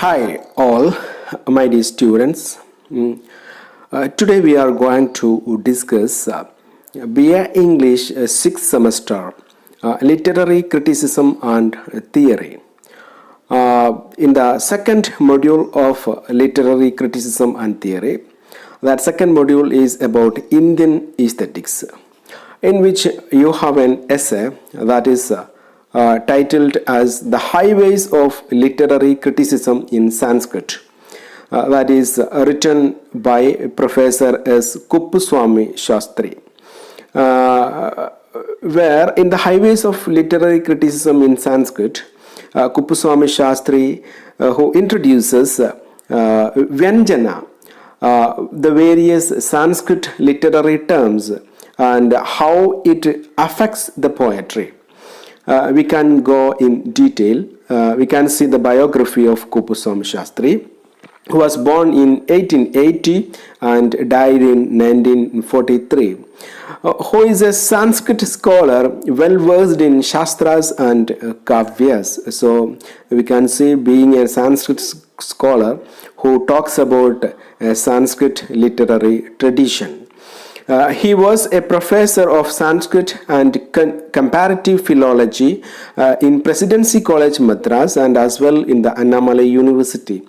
Hi all my dear students. Today we are going to discuss BA English 6th semester literary criticism and theory. In the second module of literary criticism and theory, that second module is about Indian aesthetics, in which you have an essay that is titled as The Highways of Literary Criticism in Sanskrit. That is written by Professor S. Kuppuswamy Shastri. Where in The Highways of Literary Criticism in Sanskrit, Kuppuswamy Shastri, who introduces Vyanjana, the various Sanskrit literary terms and how it affects the poetry. We can go in detail. We can see the biography of Kuppuswamy Shastri, who was born in 1880 and died in 1943, who is a Sanskrit scholar well versed in Shastras and Kavyas. So we can see being a Sanskrit scholar who talks about a Sanskrit literary tradition. He was a professor of Sanskrit and comparative philology in Presidency College Madras and as well in the Annamalai University.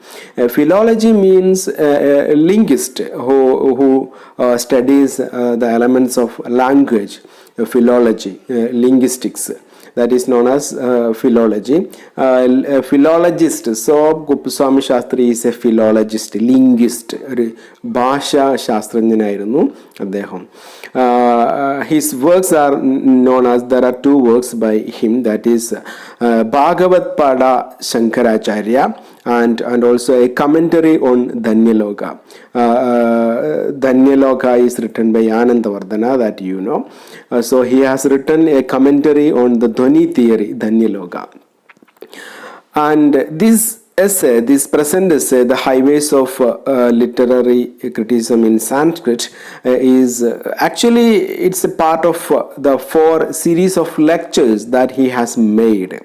Philology means a linguist who studies the elements of language, philology, linguistics. That is known as philology. A philologist. So Kuppuswamy Shastri is a philologist, linguist, Bhasha Shastrajnanayirunnu അദ്ദേഹം. His works are known as, there are two works by him, that is Bhagavat Pada Shankaracharya and also a commentary on Dhanyaloka. Dhanyaloka is written by Anandavardhana, that you know. So he has written a commentary on the Dhwani theory, Dhanyaloka. And this essay, this present essay, The Highways of Literary Criticism in Sanskrit, is actually, it's a part of the 4 series of lectures that he has made,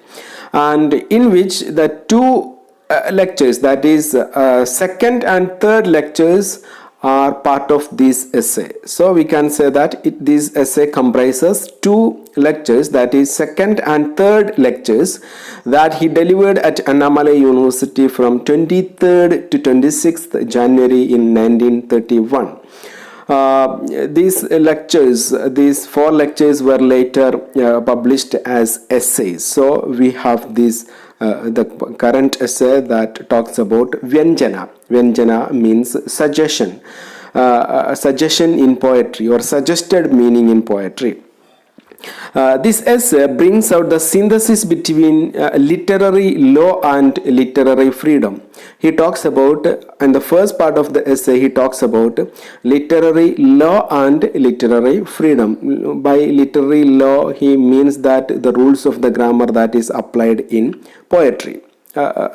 and in which the 2 lectures, that is second and third lectures, are part of this essay. So we can say that this essay comprises 2 lectures, that is second and third lectures, that he delivered at Annamalai University from 23rd to 26th January in 1931. These lectures, these 4 lectures were later published as essays. So we have this the current essay that talks about Vyanjana. Vyanjana means suggestion, suggestion in poetry or suggested meaning in poetry. This essay brings out the synthesis between literary law and literary freedom. He talks about, in the first part of the essay, he talks about literary law and literary freedom. By literary law, he means that the rules of the grammar that is applied in poetry.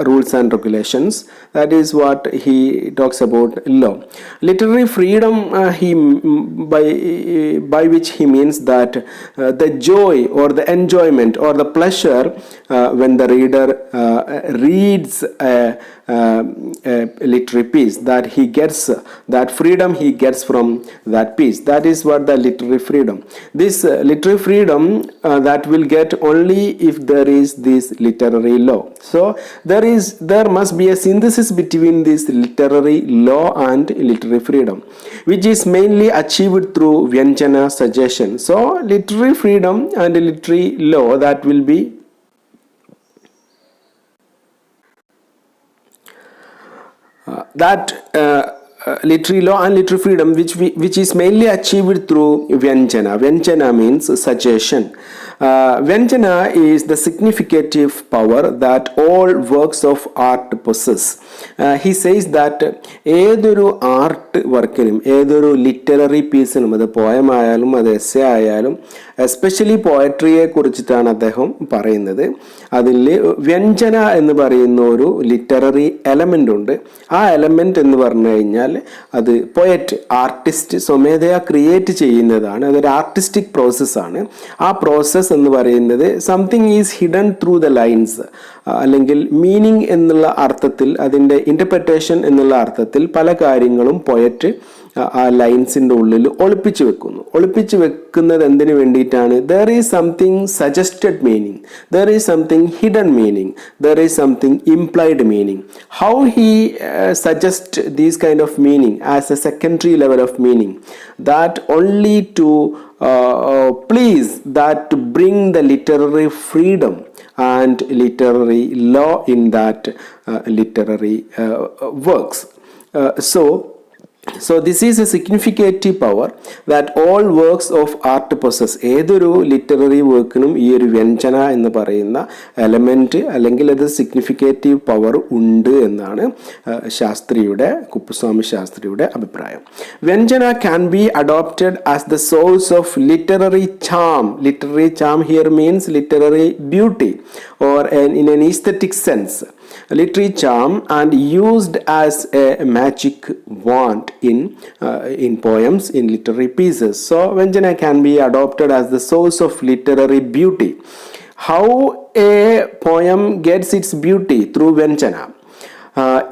Rules and regulations, that is what he talks about law. Literary freedom, by which he means that the joy or the enjoyment or the pleasure when the reader reads a literary piece, that he gets, that freedom he gets from that piece. That is what the literary freedom. This literary freedom that will get only if there is this literary law. So there must be a synthesis between this literary law and literary freedom, which is mainly achieved through Vyanjana suggestion. So literary freedom and literary law, that will be literary law and literary freedom, which is mainly achieved through Vyanjana. Vyanjana means suggestion. Vyanjana is the significative power that all works of art possess. He says that ഏതൊരു art വർക്കിനും, ഏതൊരു literary പീസിനും, അത് poem ആയാലും അത് essay ആയാലും, especially പോയട്രിയെ കുറിച്ചിട്ടാണ് അദ്ദേഹം പറയുന്നത്. അതിൽ വ്യഞ്ജന എന്ന് പറയുന്ന ഒരു ലിറ്റററി എലമെൻ്റ് ഉണ്ട്. ആ എലമെൻ്റ് എന്ന് പറഞ്ഞു കഴിഞ്ഞാൽ അത് പോയറ്റ്, ആർട്ടിസ്റ്റ് സ്വമേധയാ ക്രിയേറ്റ് ചെയ്യുന്നതാണ്. അതൊരു ആർട്ടിസ്റ്റിക് പ്രോസസ്സാണ്. ആ പ്രോസസ്സ് എന്ന് പറയുന്നത് something is hidden through the lines, അല്ലെങ്കിൽ മീനിങ് എന്നുള്ള അർത്ഥത്തിൽ, അതിൻ്റെ ഇൻ്റർപ്രിറ്റേഷൻ എന്നുള്ള അർത്ഥത്തിൽ പല കാര്യങ്ങളും പോയറ്റ് ആ ലൈൻസിൻ്റെ ഉള്ളിൽ ഒളിപ്പിച്ചു വെക്കുന്നു. ഒളിപ്പിച്ചു വെക്കുന്നത് എന്തിനു വേണ്ടിയിട്ടാണ്? There is something suggested meaning, there is something hidden meaning, there is something implied meaning. How he suggest these kind of meaning as A secondary level of meaning, that only to please, that to bring the literary freedom and literary law in that literary works. So this is a significative power that all works of art possess. ഏതൊരു literary വർക്കിനും ഈ ഒരു വ്യഞ്ജന എന്ന് പറയുന്ന element അല്ലെങ്കിൽ അത് സിഗ്നിഫിക്കേറ്റീവ് power ഉണ്ട് എന്നാണ് ശാസ്ത്രിയുടെ, കുപ്പുസ്വാമി ശാസ്ത്രിയുടെ അഭിപ്രായം. Vyanjana can be adopted as the source of literary charm. Literary charm here means literary beauty or in an aesthetic sense, literary charm, and used as a magic wand in poems, in literary pieces. So Vyanjana can be adopted as the source of literary beauty. How a poem gets its beauty? Through Vyanjana.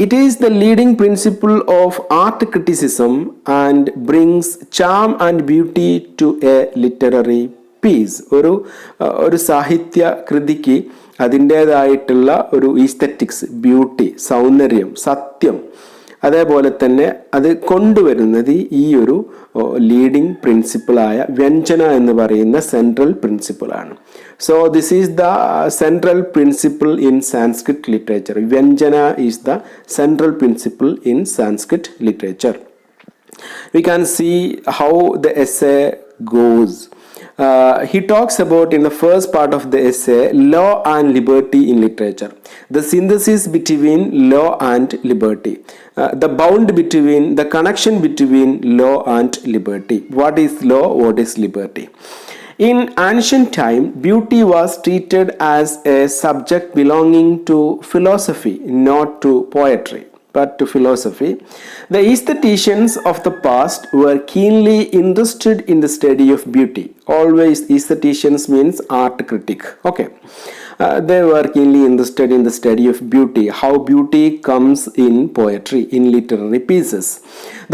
It is the leading principle of art criticism and brings charm and beauty to a literary piece. ഒരു സാഹിത്യ കൃതിക്ക് അതിൻ്റേതായിട്ടുള്ള ഒരു aesthetics, beauty, സൗന്ദര്യം, സത്യം, അതേപോലെ തന്നെ അത് കൊണ്ടുവരുന്നത് ഈ ഒരു ലീഡിങ് പ്രിൻസിപ്പിളായ വ്യഞ്ജന എന്ന് പറയുന്ന സെൻട്രൽ പ്രിൻസിപ്പിളാണ്. So this is the central principle in Sanskrit literature. Vyanjana is the central principle in Sanskrit literature. We can see how the essay goes. He talks about, in the first part of the essay, law and liberty in literature, the synthesis between law and liberty, the bound between, the connection between law and liberty. What is law? What is liberty? In ancient time, beauty was treated as a subject belonging to philosophy, not to poetry, but to philosophy. The aestheticians of the past were keenly interested in the study of beauty. Always aestheticians means art critic. Okay. They were keenly interested in the study of beauty, how beauty comes in poetry, in literary pieces.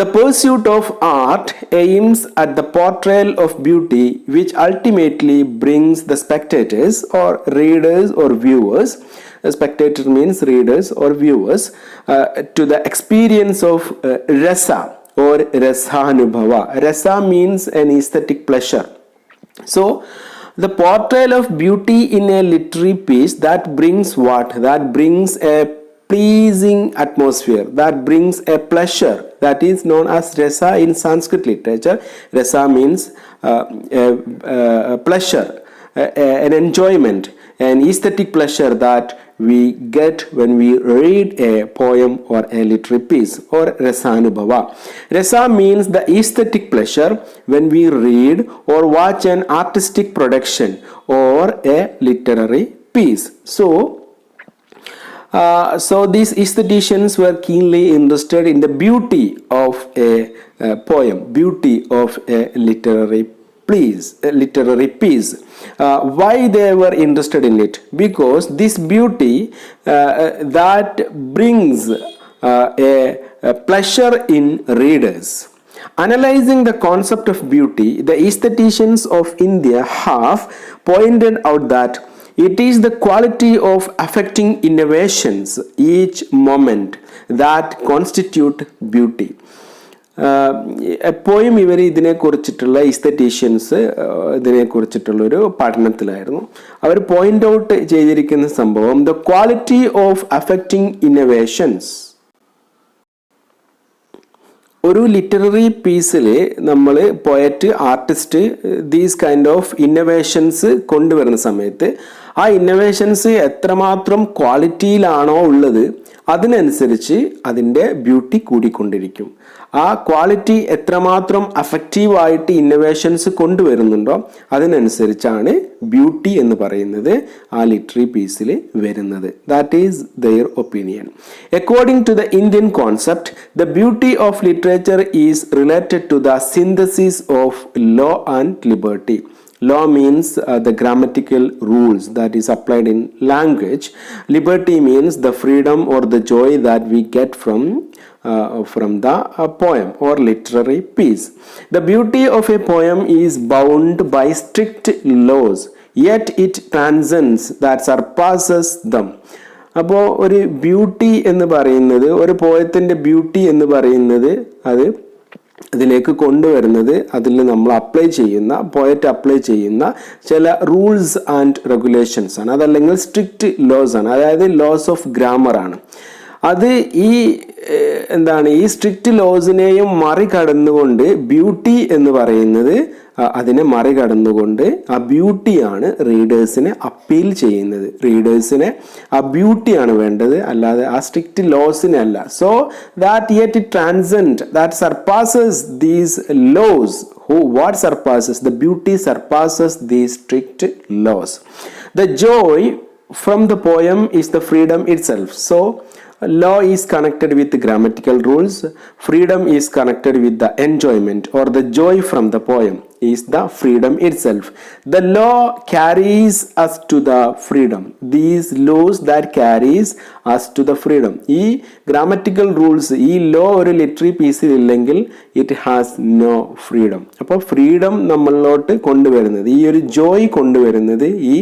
The pursuit of art aims at the portrayal of beauty, which ultimately brings the spectators or readers or viewers, a spectator means readers or viewers, to the experience of rasa or rasanubhava. Rasa means an aesthetic pleasure. So the portrayal of beauty in a literary piece, that brings what? That brings a pleasing atmosphere, that brings a pleasure, that is known as rasa in Sanskrit literature. Rasa means a pleasure, an enjoyment, an aesthetic pleasure that we get when we read a poem or a literary piece, or rasanubhava. Rasa means the aesthetic pleasure when we read or watch an artistic production or a literary piece. So these aestheticians were keenly interested in the beauty of a poem, beauty of a literary piece. Why they were interested in it? Because this beauty that brings a pleasure in readers. Analyzing the concept of beauty, the aestheticians of India have pointed out that it is the quality of affecting innovations each moment that constitute beauty. എപ്പോഴും ഇവർ ഇതിനെക്കുറിച്ചിട്ടുള്ള ഇസ്തറ്റീഷ്യൻസ് ഇതിനെക്കുറിച്ചിട്ടുള്ളൊരു പഠനത്തിലായിരുന്നു. അവർ point out ചെയ്തിരിക്കുന്ന സംഭവം, the quality of affecting innovations. ഒരു literary പീസിൽ നമ്മൾ poet, artist these kind of innovations കൊണ്ടുവരുന്ന സമയത്ത് ആ ഇന്നോവേഷൻസ് എത്രമാത്രം ക്വാളിറ്റിയിലാണോ ഉള്ളത് അതിനനുസരിച്ച് അതിൻ്റെ ബ്യൂട്ടി കൂടിക്കൊണ്ടിരിക്കും. ആ ക്വാളിറ്റി എത്രമാത്രം അഫക്റ്റീവായിട്ട് ഇന്നോവേഷൻസ് കൊണ്ടുവരുന്നുണ്ടോ അതിനനുസരിച്ചാണ് ബ്യൂട്ടി എന്ന് പറയുന്നത് ആ ലിറ്റററി പീസിൽ വരുന്നത്. That is their opinion. According to the Indian concept, the beauty of literature is related to the synthesis of law and liberty. Law means the grammatical rules that is applied in language. Liberty means the freedom or the joy that we get from the poem or literary piece. The beauty of a poem is bound by strict laws, yet it transcends, that surpasses them. അപ്പോൾ ഒരു beauty എന്ന് പറയുന്നത്, ഒരു പോയത്തിൻ്റെ beauty എന്ന് പറയുന്നത് അത് അതിലേക്ക് കൊണ്ടുവരുന്നത് അതിൽ നമ്മൾ പോയറ്റ് അപ്ലൈ ചെയ്യുന്ന ചില റൂൾസ് ആൻഡ് റെഗുലേഷൻസ് ആണ്, അതല്ലെങ്കിൽ സ്ട്രിക്റ്റ് ലോസ് ആണ്, അതായത് ലോസ് ഓഫ് ഗ്രാമർ ആണ്. അത് ഈ സ്ട്രിക്റ്റ് ലോസിനെയും മറികടന്നുകൊണ്ട് ബ്യൂട്ടി എന്ന് പറയുന്നത് അതിനെ മറികടന്നുകൊണ്ട് ആ ബ്യൂട്ടിയാണ് റീഡേഴ്സിനെ അപ്പീൽ ചെയ്യുന്നത്. റീഡേഴ്സിനെ ആ ബ്യൂട്ടിയാണ് വേണ്ടത്, അല്ലാതെ ആ സ്ട്രിക്റ്റ് ലോസിനെ അല്ല. So that yet it transcend, that surpasses these laws. What surpasses? The beauty surpasses these strict laws. The joy from the poem is the freedom itself. So law is connected with the grammatical rules. Freedom is connected with the enjoyment or the joy from the poem is the freedom itself. The law carries us to the freedom. These laws that carries us to the freedom. ഈ grammatical rules, ഈ law ഒരു literary പീസിൽ ഇല്ലെങ്കിൽ it has no freedom. അപ്പോൾ freedom നമ്മളിലോട്ട് കൊണ്ടുവരുന്നത്, ഈ ഒരു ജോയ് കൊണ്ടുവരുന്നത് ഈ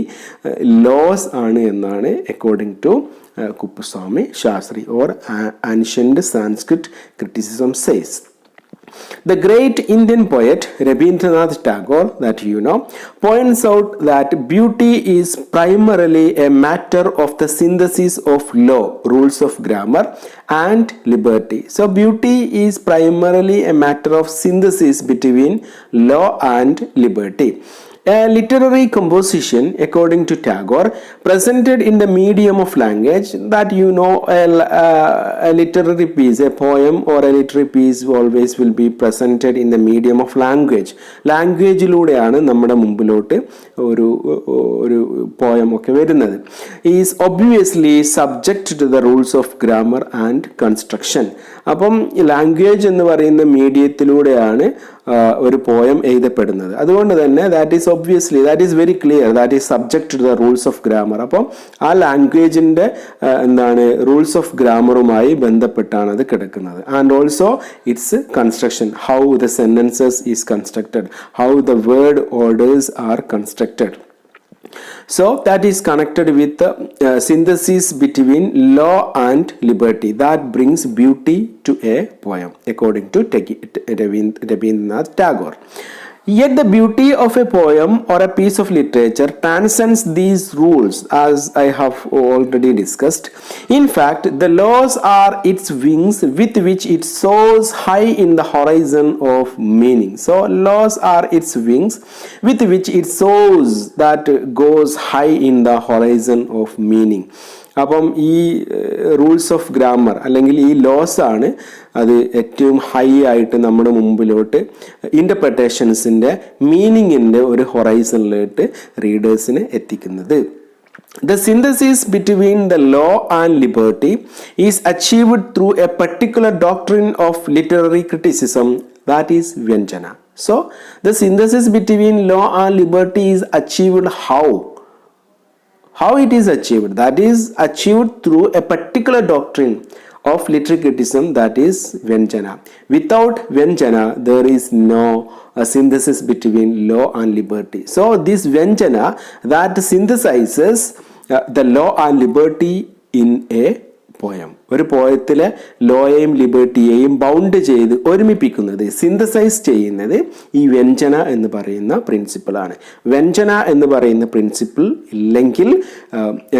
ലോസ് ആണ് എന്നാണ് according to Kuppuswamy Shastri or ancient Sanskrit criticism says. The great Indian poet Rabindranath Tagore, that you know, points out that beauty is primarily a matter of the synthesis of law, rules of grammar and liberty. So beauty is primarily a matter of synthesis between law and liberty. A literary composition, according to Tagore, presented in the medium of language, that you know, a literary piece, a poem or a literary piece always will be presented in the medium of language. ലാംഗ്വേജിലൂടെയാണ് നമ്മുടെ മുമ്പിലോട്ട് ഒരു poem ഒക്കെ വരുന്നത്. Is obviously subject to the rules of grammar and construction. അപ്പം language എന്ന് പറയുന്ന മീഡിയത്തിലൂടെയാണ് ഒരു പോയം എഴുതപ്പെടുന്നത്. അതുകൊണ്ട് തന്നെ that is very clear, that is subject to the rules of grammar. അപ്പം ആ ലാംഗ്വേജിൻ്റെ റൂൾസ് ഓഫ് ഗ്രാമറുമായി ബന്ധപ്പെട്ടാണ് അത് കിടക്കുന്നത്. And also its construction, how the sentences is constructed, how the word orders are constructed. So that is connected with the synthesis between law and liberty that brings beauty to a poem, according to Rabindranath Tagore. Yet the beauty of a poem or a piece of literature transcends these rules, as I have already discussed. In fact, the laws are its wings with which it soars high in the horizon of meaning. So laws are its wings with which it soars, that goes high in the horizon of meaning. അപ്പം ഈ rules of grammar അല്ലെങ്കിൽ ഈ laws ആണ് അത് ഏറ്റവും high ആയിട്ട് നമ്മുടെ മുമ്പിലോട്ട് ഇൻ്റർപ്രിട്ടേഷൻസിൻ്റെ മീനിങ്ങിൻ്റെ ഒരു ഹൊറൈസണിലോട്ട് റീഡേഴ്സിനെ എത്തിക്കുന്നത്. The synthesis between the law and liberty is achieved through a particular doctrine of literary criticism, that is Vyanjana. So the synthesis between law and liberty is achieved how? How it is achieved? That is achieved through a particular doctrine of literary criticism, that is Vyanjana. Without Vyanjana, there is no synthesis between law and liberty. So this Vyanjana that synthesizes the law and liberty in a poem. ഒരു പോയത്തിലെ ലോയെയും ലിബർട്ടിയെയും bound ചെയ്ത് ഒരുമിപ്പിക്കുന്നത്, synthesise ചെയ്യുന്നത് ഈ വ്യഞ്ജന എന്ന് പറയുന്ന പ്രിൻസിപ്പിളാണ്. വ്യഞ്ജന എന്ന് പറയുന്ന principle ഇല്ലെങ്കിൽ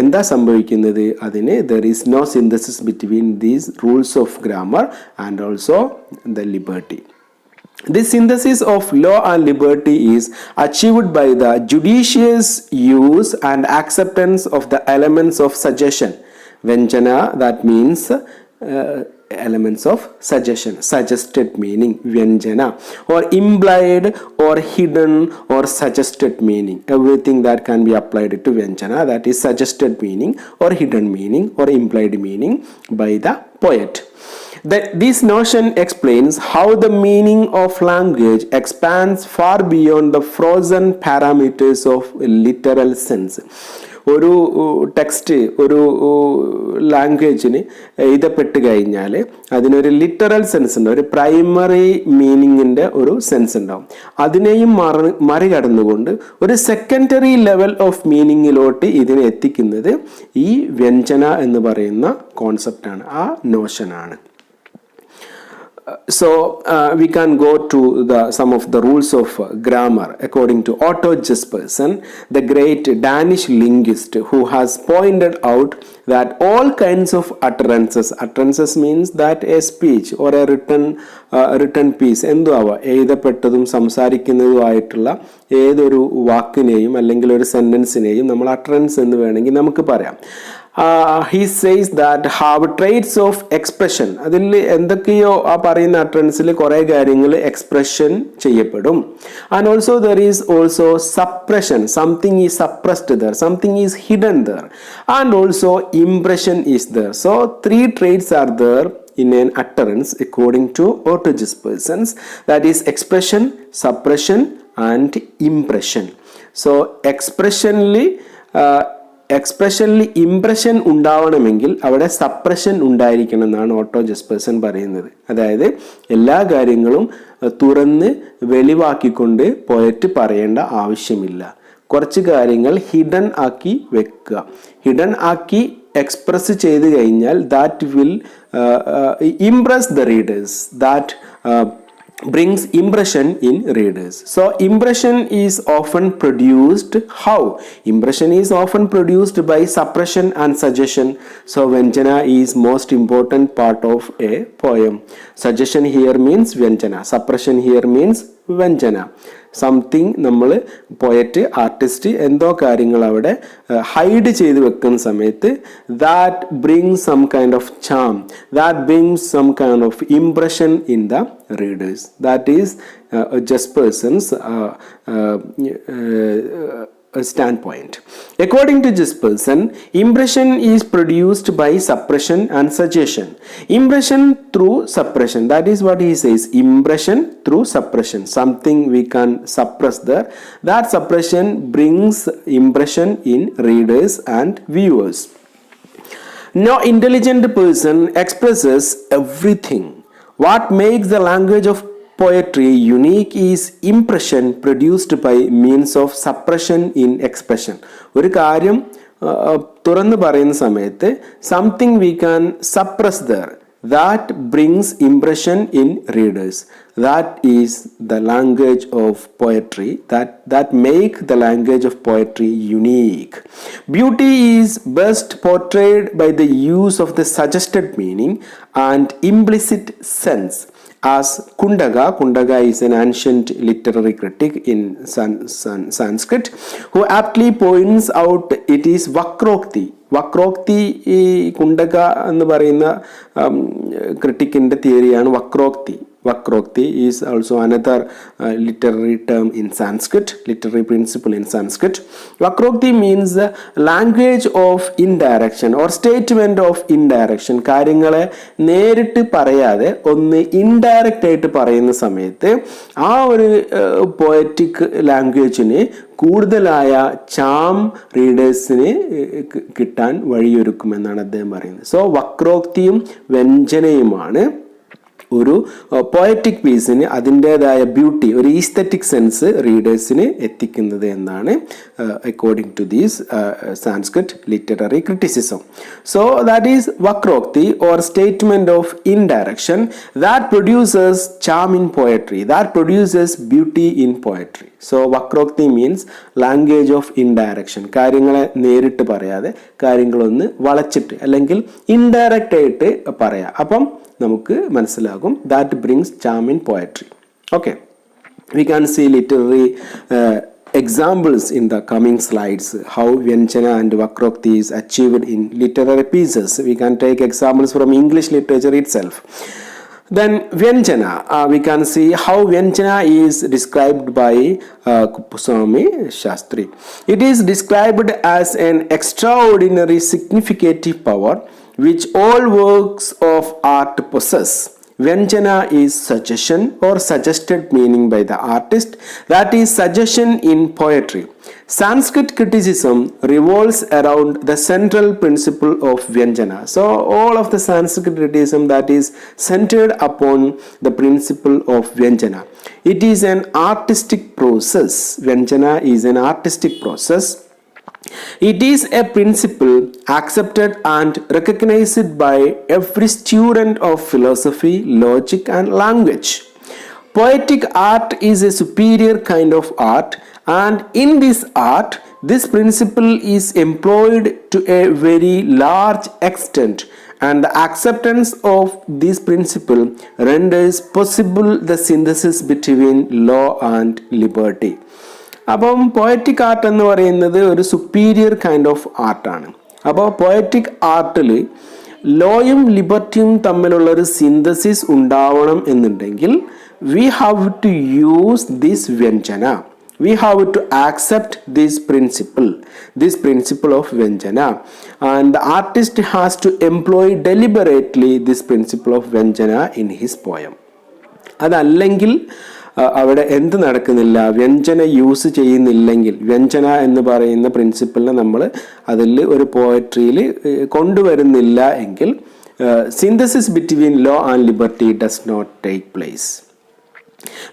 എന്താ സംഭവിക്കുന്നത്? അതിന് there is no synthesis between these rules of grammar and also the liberty. This synthesis of law and liberty is achieved by the judicious use and acceptance of the elements of suggestion. Vyanjana, that means elements of suggestion, suggested meaning, Vyanjana, or implied or hidden or suggested meaning. Everything that can be applied to Vyanjana, that is suggested meaning or hidden meaning or implied meaning by the poet. This notion explains how the meaning of language expands far beyond the frozen parameters of literal sense. ഒരു text ഒരു ലാംഗ്വേജിന് എഴുതപ്പെട്ട് കഴിഞ്ഞാൽ അതിനൊരു literal sense ഉണ്ട്, ഒരു primary മീനിങ്ങിൻ്റെ ഒരു sense ഉണ്ടാവും. അതിനെയും മറികടന്നുകൊണ്ട് ഒരു സെക്കൻഡറി ലെവൽ ഓഫ് മീനിങ്ങിലോട്ട് ഇതിനെ എത്തിക്കുന്നത് ഈ വ്യഞ്ജന എന്ന് പറയുന്ന കോൺസെപ്റ്റാണ്, ആ നോഷനാണ്. So we can go to some of the rules of grammar according to Otto Jespersen, the great Danish linguist, who has pointed out that all kinds of utterances means that a speech or a written piece എന്തുവാ എഴുതപ്പെട്ടതും സംസാരിക്കുന്നതുമായിട്ടുള്ള ഏതൊരു വാക്കിനെയും അല്ലെങ്കിൽ ഒരു സെന്റൻസിനെയും നമ്മൾ utterance എന്ന് വേണമെങ്കിൽ നമുക്ക് പറയാം. He says that have traits of expression. അതിൽ എന്തൊക്കെയോ ആ പറയുന്ന അട്ടറൻസിൽ കുറേ കാര്യങ്ങൾ എക്സ്പ്രഷൻ ചെയ്യപ്പെടും. And also there is also suppression. Something is suppressed there. Something is hidden there. And also impression is there. So 3 traits are there in an utterance according to Otto Jespersen. That is expression, suppression and impression. So എക്സ്പ്രഷനിൽ impression ഉണ്ടാവണമെങ്കിൽ അവിടെ suppression ഉണ്ടായിരിക്കണം എന്നാണ് auto ജെസ്പേഴ്സൺ പറയുന്നത്. അതായത് എല്ലാ കാര്യങ്ങളും തുറന്ന് വെളിവാക്കിക്കൊണ്ട് പോയറ്റ് പറയേണ്ട ആവശ്യമില്ല. കുറച്ച് കാര്യങ്ങൾ ഹിഡൻ ആക്കി വെക്കുക. ഹിഡൻ ആക്കി എക്സ്പ്രസ് ചെയ്ത് കഴിഞ്ഞാൽ that will Impress the readers, that brings impression in readers. So impression is often produced how? Impression is often produced by suppression and suggestion. So Vyanjana is most important part of a poem. Suggestion here means Vyanjana. Suppression here means Vyanjana. Something നമ്മൾ poet artist എന്തോ കാര്യങ്ങൾ അവിടെ hide ചെയ്ത് വെക്കുന്ന സമയത്ത് that brings some kind of charm, that brings some kind of impression in the readers. That is Jespersen's standpoint. According to Jespersen, impression is produced by suppression and suggestion. Impression through suppression, that is what he says, impression through suppression. Something we can suppress there. That suppression brings impression in readers and viewers. No intelligent person expresses everything. What makes the language of poetry unique is impression produced by means of suppression in expression. ഒരു കാര്യം തുറന്നു പറയുന്ന സമയത്ത് something we can suppress there, that brings impression in readers. That is the language of poetry, that make the language of poetry unique. Beauty is best portrayed by the use of the suggested meaning and implicit sense. As Kundaga is an ancient literary critic in Sanskrit, who aptly points out it is Vakrokti. ഈ കുണ്ടക എന്ന് പറയുന്ന ക്രിട്ടിക്കിൻ്റെ തിയറിയാണ് വക്രോക്തി. Vakrokti is also another literary term in Sanskrit, literary principle in Sanskrit. Vakrokti means the language of indirection or statement of indirection. കാര്യങ്ങളെ നേരിട്ട് പറയാതെ ഒന്ന് indirect ആയിട്ട് പറയുന്ന സമയത്ത് ആ ഒരു പോയറ്റിക് ലാംഗ്വേജിന് കൂടുതലായ ചാം റീഡേഴ്സിന് കിട്ടാൻ വഴിയൊരുക്കുമെന്നാണ് അദ്ദേഹം പറയുന്നത്. സോ വക്രോക്തിയും വ്യഞ്ജനയുമാണ് ഒരു പോയറ്റിക് പീസിന് അതിൻ്റെതായ ബ്യൂട്ടി, ഒരു ഈസ്തറ്റിക് സെൻസ് റീഡേഴ്സിന് എത്തിക്കുന്നത് എന്നാണ് according to these Sanskrit literary criticism. So that is vakrokti or statement of indirection that producers charm in poetry, that producers beauty in poetry. So vakrokti means language of indirection. കാര്യങ്ങളെ നേരിട്ട് പറയാതെ കാര്യങ്ങളൊന്ന് വളച്ചിട്ട് അല്ലെങ്കിൽ ഇൻഡയറക്റ്റ് ആയിട്ട് പറയാം. അപ്പം നമുക്ക് മനസ്സിലാകും that brings charm in poetry. Okay, we can see literary examples in the coming slides how Vyanjana and Vakrokti is achieved in literary pieces. We can take examples from English literature itself. Then Vyanjana, we can see how Vyanjana is described by Kuppuswamy Shastri. It is described as an extraordinary significative power which all works of art possess. Vyanjana is suggestion or suggested meaning by the artist, that is suggestion in poetry. Sanskrit criticism revolves around the central principle of Vyanjana. So all of the Sanskrit criticism that is centered upon the principle of Vyanjana. It is an artistic process. Vyanjana is an artistic process. It is a principle accepted and recognized by every student of philosophy, logic, and language. Poetic art is a superior kind of art, and in this art, this principle is employed to a very large extent, and the acceptance of this principle renders possible the synthesis between law and liberty. അപ്പം poetic art എന്ന് പറയുന്നത് ഒരു superior kind of ആർട്ടാണ്. അപ്പോൾ poetic ആർട്ടിൽ ലോയും ലിബർട്ടിയും തമ്മിലുള്ളൊരു synthesis ഉണ്ടാവണം എന്നുണ്ടെങ്കിൽ we have to use this vyanjana, we have to accept this principle of vyanjana, and the artist has to employ deliberately this principle of vyanjana in his poem. അതല്ലെങ്കിൽ അവിടെ എന്ത് നടക്കുന്നില്ല, വ്യഞ്ജന യൂസ് ചെയ്യുന്നില്ലെങ്കിൽ, വ്യഞ്ജന എന്ന് പറയുന്ന പ്രിൻസിപ്പിളിനെ നമ്മൾ അതിൽ ഒരു പോയട്രിയിൽ കൊണ്ടുവരുന്നില്ല എങ്കിൽ synthesis between law and liberty does not take place.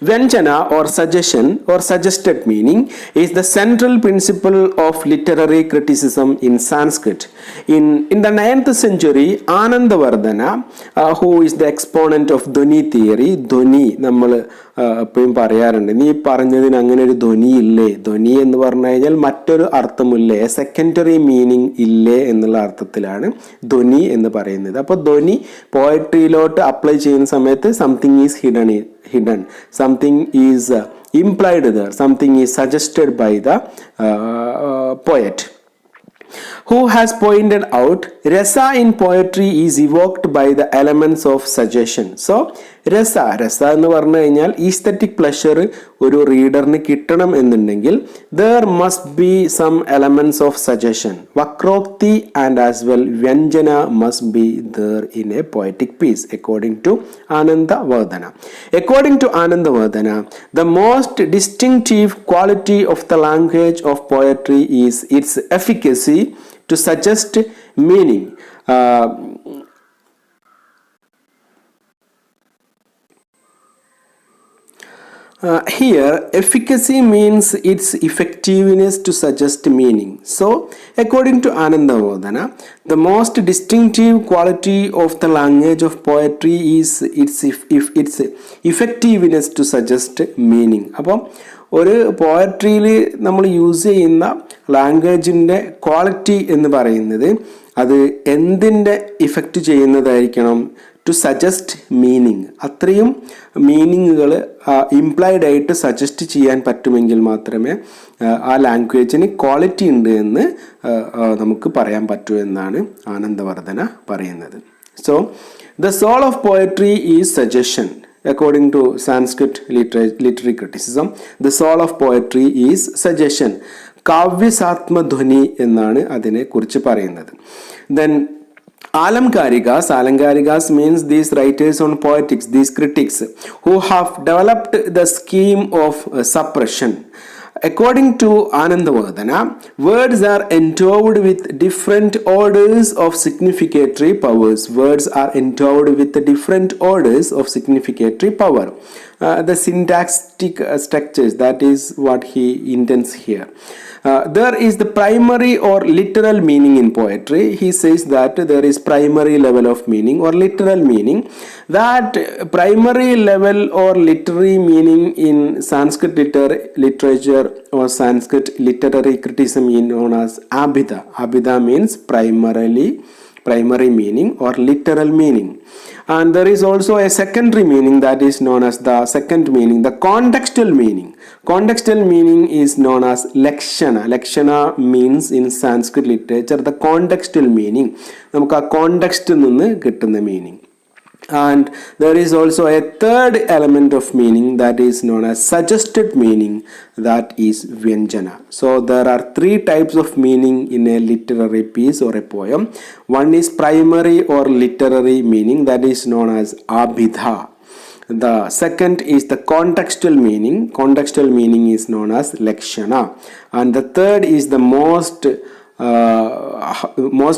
Vyanjana or suggestion or suggested meaning is the central principle of literary criticism in Sanskrit. In the 9th century, Anandavardhana, who is the exponent of Dhoni theory, Dhoni, നമ്മൾ എപ്പോഴും പറയാറുണ്ട്, നീ പറഞ്ഞതിന് അങ്ങനെ ഒരു ധ്വനി ഇല്ലേ, ധ്വനി എന്ന് പറഞ്ഞു കഴിഞ്ഞാൽ മറ്റൊരു അർത്ഥമില്ലേ, സെക്കൻഡറി മീനിങ് ഇല്ലേ എന്നുള്ള അർത്ഥത്തിലാണ് ധ്വനി എന്ന് പറയുന്നത്. അപ്പോൾ ധ്വനി പോയട്രിയിലോട്ട് അപ്ലൈ ചെയ്യുന്ന സമയത്ത് something is hidden, something is implied there, something is suggested by the poet, who has pointed out rasa in poetry is evoked by the elements of suggestion. So രസ എന്ന് പറഞ്ഞു കഴിഞ്ഞാൽ ഈസ്തറ്റിക് പ്ലഷർ ഒരു റീഡറിന് കിട്ടണം എന്നുണ്ടെങ്കിൽ there must be some elements of suggestion. വക്രോക്തി and as well Vyanjana must be there in a poetic piece, according to Anandavardhana. According to Anandavardhana, the most distinctive quality of the language of poetry is its efficacy to suggest meaning. Here, efficacy means its effectiveness to suggest meaning. So, according to Anandavardhana, the most distinctive quality of the language of poetry is its effectiveness to suggest meaning. അപ്പം ഒരു പോയട്രിയിൽ നമ്മൾ use ചെയ്യുന്ന ലാംഗ്വേജിൻ്റെ quality എന്ന് പറയുന്നത് അത് എന്തിൻ്റെ effect ചെയ്യുന്നതായിരിക്കണം, to suggest meaning. അത്രയും മീനിങ്ങുകൾ implied ആയിട്ട് സജസ്റ്റ് ചെയ്യാൻ പറ്റുമെങ്കിൽ മാത്രമേ ആ ലാംഗ്വേജിന് ക്വാളിറ്റി ഉണ്ട് എന്ന് നമുക്ക് പറയാൻ പറ്റൂ എന്നാണ് ആനന്ദവർദ്ധന പറയുന്നത്. So the soul of poetry is suggestion. According to Sanskrit literary criticism, the soul of poetry is suggestion. കാവ്യസാത്മധ്വനി എന്നാണ് അതിനെ കുറിച്ച് പറയുന്നത്. Then Alamkarikas means these writers on poetics, these critics who have developed the scheme of suppression. According to Anandavardhana, words are endowed with different orders of significatory powers. Words are endowed with different orders of significatory power. The syntactic structures, that is what he intends here. There is the primary or literal meaning in poetry. He says that there is primary level of meaning or literal meaning. That primary level or literary meaning in Sanskrit literature or Sanskrit literary criticism is known as abhida. Abhida means primary meaning or literal meaning. And there is also a secondary meaning that is known as the second meaning, the contextual meaning. Contextual meaning is known as lakshana. Lakshana means in Sanskrit literature the contextual meaning. നമുക്ക് ആ കോണ്ടെക്സ്റ്റിൽ നിന്ന് കിട്ടുന്ന meaning. And there is also a third element of meaning that is known as suggested meaning, that is Vyanjana. So there are three types of meaning in a literary piece or a poem. One is primary or literary meaning, that is known as Abhidha. The second is the contextual meaning. Contextual meaning is known as Lakshana. And the third is the most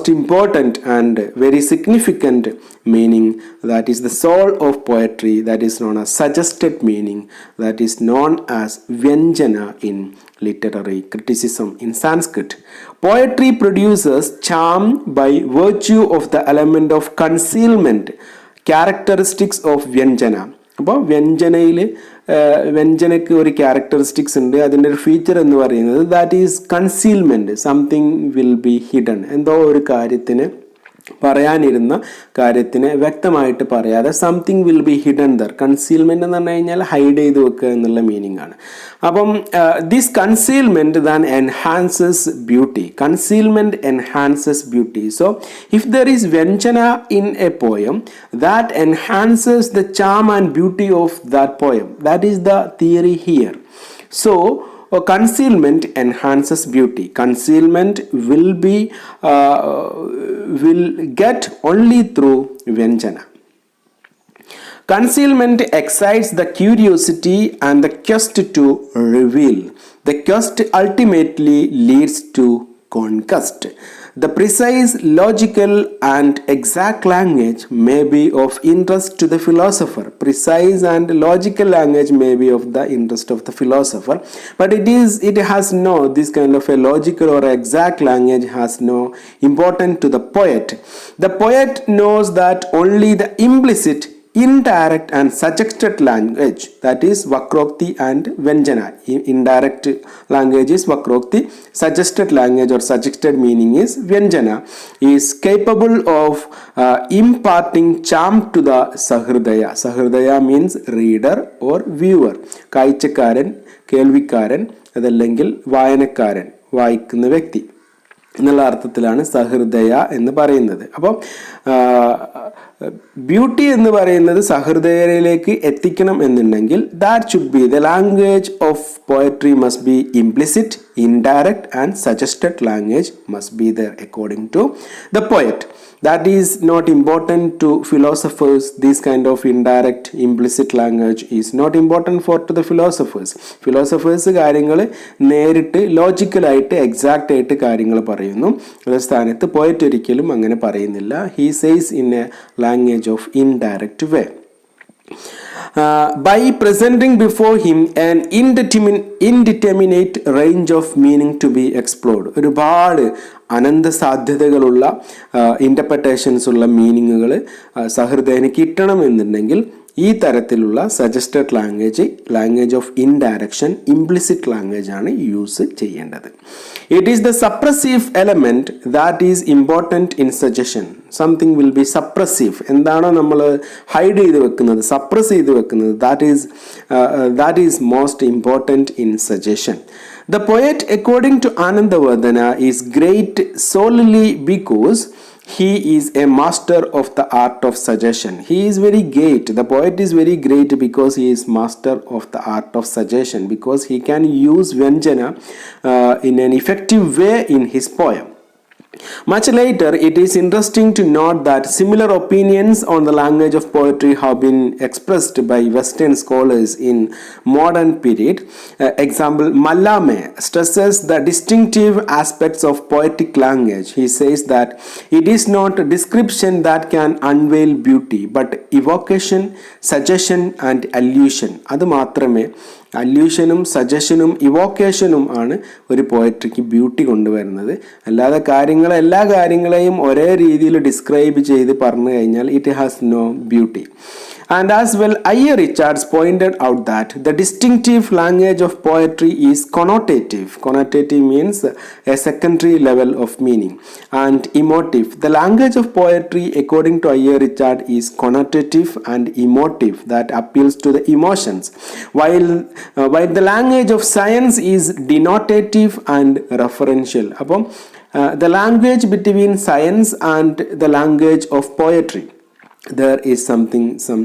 important and very significant meaning, that is the soul of poetry, that is known as suggested meaning, that is known as Vyanjana in literary criticism in Sanskrit. Poetry produces charm by virtue of the element of concealment, characteristics of Vyanjana. അപ്പോൾ വ്യഞ്ജനയ്ക്ക് ഒരു characteristics ഉണ്ട്. അതിൻ്റെ ഒരു feature എന്ന് പറയുന്നത് that is concealment. Something will be hidden. എന്തോ ഒരു കാര്യത്തിന് പറയാനിരുന്ന കാര്യത്തിന് വ്യക്തമായിട്ട് പറയാതെ something will be hidden there. Concealment എന്ന് പറഞ്ഞു കഴിഞ്ഞാൽ ഹൈഡ് ചെയ്ത് വെക്കുക എന്നുള്ള മീനിങ് ആണ്. അപ്പം this concealment then enhances beauty. Concealment enhances beauty. So if there is vyanjana in a poem, that enhances the charm and beauty of that poem. That is the theory here. So concealment enhances beauty. Concealment will get only through Vyanjana. Concealment excites the curiosity and the quest to reveal. The quest ultimately leads to conquest. The precise, logical and exact language may be of interest to the philosopher. Precise and logical language may be of the interest of the philosopher, but it has no, this kind of a logical or exact language has no importance to the poet. The poet knows that only the implicit, indirect and suggested language, that is Vakrokti and Vyanjana. Indirect language is Vakrokti, suggested language or suggested meaning is Vyanjana, is capable of imparting charm to the Sahridaya. Sahridaya means reader or viewer. കാഴ്ചക്കാരൻ, കേൾവിക്കാരൻ, അതല്ലെങ്കിൽ വായനക്കാരൻ, വായിക്കുന്ന വ്യക്തി എന്നുള്ള അർത്ഥത്തിലാണ് സഹൃദയ എന്ന് പറയുന്നത്. അപ്പം beauty എന്ന് പറയുന്നത് സഹൃദയയിലേക്ക് എത്തിക്കണം എന്നുണ്ടെങ്കിൽ that should be the language of poetry must be implicit, indirect and suggested language must be there according to the poet. That is not important to philosophers. This kind of indirect, implicit language is not important to the philosophers. Philosophers കാര്യങ്ങൾ നേരിട്ട് ലോജിക്കലായിട്ട് exact ആയിട്ട് കാര്യങ്ങൾ പറയുന്നു. അതേ സ്ഥാനത്ത് poet ഒരിക്കലും അങ്ങനെ പറയുന്നില്ല. He says in a language of indirect way. By presenting before him an indeterminate range of meaning to be explored. ഒരുപാട് അനന്ത സാധ്യതകളുള്ള ഇൻ്റർപ്രട്ടേഷൻസ് ഉള്ള മീനിങ്ങുകൾ സഹൃദയന് കിട്ടണമെന്നുണ്ടെങ്കിൽ ഈ തരത്തിലുള്ള suggested language of indirection, implicit language ആണ് യൂസ് ചെയ്യേണ്ടത്. It is the suppressive element that is important in suggestion. Something will B suppressive. എന്താണോ നമ്മൾ hide ചെയ്ത് വെക്കുന്നത്, സപ്രസ് ചെയ്ത് വെക്കുന്നത്, that is most important in suggestion. The poet, according to Anandavardhana, is great solely because he is a master of the art of suggestion. He is very great. The poet is very great because he is master of the art of suggestion, because he can use Vyanjana in an effective way in his poem. Much later, it is interesting to note that similar opinions on the language of poetry have been expressed by Western scholars in modern period. Example, Malame stresses the distinctive aspects of poetic language. He says that it is not a description that can unveil beauty, but evocation, suggestion and allusion. അത് മാത്രമേ അല്യൂഷനും സജഷനും ഇവോക്കേഷനും ആണ് ഒരു പോയട്രിക്ക് beauty കൊണ്ടുവരുന്നത്. അല്ലാതെ എല്ലാ കാര്യങ്ങളെയും ഒരേ രീതിയിൽ ഡിസ്ക്രൈബ് ചെയ്ത് പറഞ്ഞു കഴിഞ്ഞാൽ it has no beauty. And as well, I.A. Richards pointed out that the distinctive language of poetry is connotative. Connotative means a secondary level of meaning. And emotive. The language of poetry, according to I.A. Richards, is connotative and emotive, that appeals to the emotions. While the language of science is denotative and referential. The language between science and the language of poetry. there is some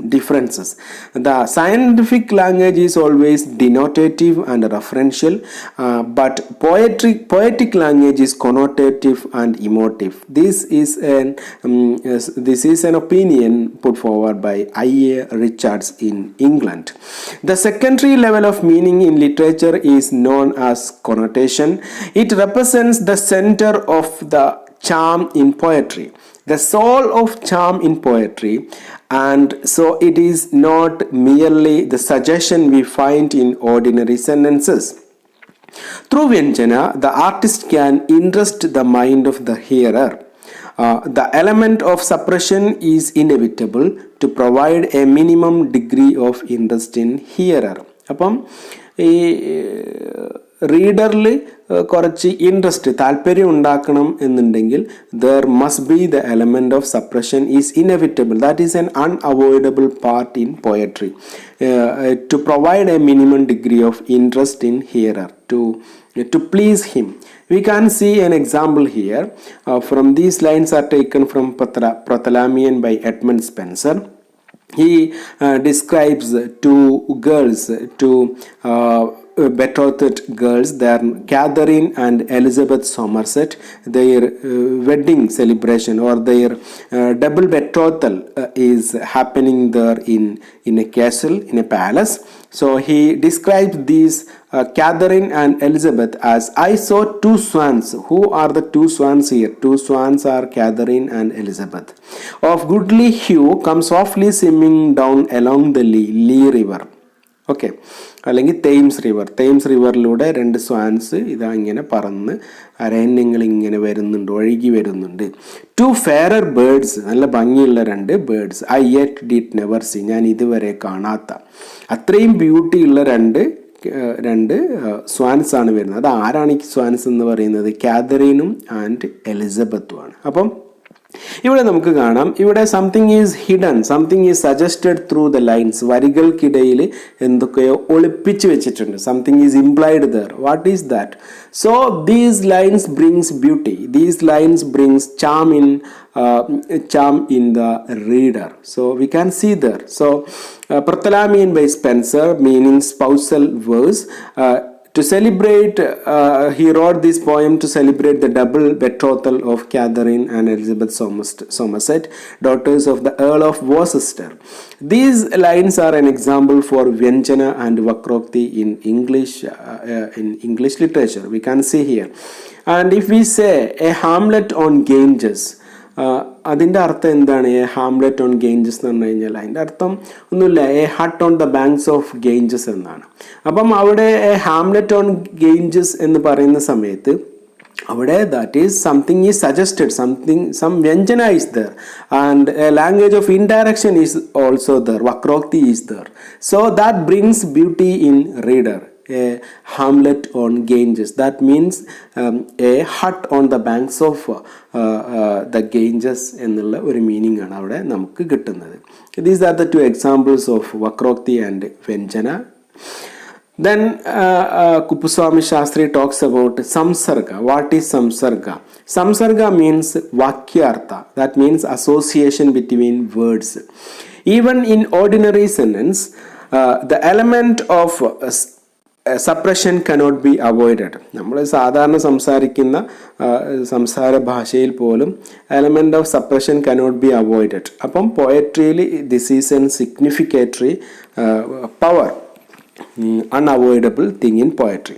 differences. The scientific language is always denotative and referential, but poetic language is connotative and emotive. This is an opinion put forward by I.A. Richards in England. The secondary level of meaning in literature is known as connotation. It represents the center of the charm in poetry, the soul of charm in poetry, and so it is not merely the suggestion we find in ordinary sentences. Through Vyanjana, the artist can interest the mind of the hearer. The element of suppression is inevitable to provide a minimum degree of interest in hearer. അപ്പം ഈ റീഡറിൽ കുറച്ച് interest താല്പര്യം ഉണ്ടാക്കണം എന്നുണ്ടെങ്കിൽ there must be the element of suppression is inevitable. That is an unavoidable part in poetry to provide a minimum degree of interest in hearer to please him. We can see an example here. From these lines are taken from Protalamian by Edmund Spenser. He describes two girls, betrothed girls, they are Catherine and Elizabeth Somerset. Their wedding celebration or their double betrothal is happening there in a castle, in a palace. So he describes these Catherine and Elizabeth as, I saw two swans. Who are the two swans here? Two swans are Catherine and Elizabeth. Of goodly hue come softly swimming down along the Lee river. Okay, അല്ലെങ്കിൽ Thames റിവറിലൂടെ രണ്ട് Swans ഇതാ ഇങ്ങനെ പറന്ന് അരണ്യങ്ങളിങ്ങനെ വരുന്നുണ്ട്, ഒഴുകി വരുന്നുണ്ട്. To ഫെയറർ birds, നല്ല ഭംഗിയുള്ള രണ്ട് birds, I yet did never see, ഞാൻ ഇതുവരെ കാണാത്ത അത്രയും ബ്യൂട്ടിയുള്ള രണ്ട് സ്വാൻസ് ആണ് വരുന്നത്. അത് ആരാണ് ഈ സ്വാൻസ് എന്ന് പറയുന്നത്? കാതറീനും ആൻഡ് എലിസബത്തുമാണ്. അപ്പം ഇവിടെ നമുക്ക് കാണാം, ഇവിടെ something is hidden, something is suggested through the lines. വരികൾക്കിടയിൽ എന്തൊക്കെയോ ഒളിപ്പിച്ച് വെച്ചിട്ടുണ്ട്. Something is implied there. What is that? So these lines brings beauty, these lines brings charm in the reader. So we can see there. So Protalamian by Spenser, meaning spousal verse. To celebrate, he wrote this poem to celebrate the double betrothal of Catherine and Elizabeth Somerset, daughters of the Earl of Worcester. These lines are an example for Vyanjana and Vakrokti in English literature. We can see here. And if we say a hamlet on Ganges, അതിൻ്റെ അർത്ഥം എന്താണ്? A Hamlet on ഗേഞ്ചസ് എന്ന് പറഞ്ഞു കഴിഞ്ഞാൽ അതിൻ്റെ അർത്ഥം ഒന്നുമില്ല, a hut on the banks of Ganges എന്നാണ്. അപ്പം അവിടെ എ ഹാംലെറ്റ് ഓൺ ഗേഞ്ചസ് എന്ന് പറയുന്ന സമയത്ത് അവിടെ that is something is suggested, some vyanjana is there and a language of indirection is also there, vakrokti is there. So that brings beauty in reader. A hamlet on Ganges, that means a hut on the banks of the Ganges എന്നുള്ള ഒരു meaning ആണ് അവിടെ നമുക്ക് കിട്ടുന്നത്. These are the two examples of Vakrokti and Vyanjana. Then Kupuswami Shastri talks about Samsarga. What is Samsarga? Samsarga means Vakyartha, that means association between words. Even in ordinary sentence, the element of suppression cannot be avoided. നമ്മൾ സാധാരണ സംസാര ഭാഷയിൽ പോലും element of suppression cannot be avoided. അപ്പം പോയട്രിയിൽ this is an significatory power, unavoidable thing in poetry.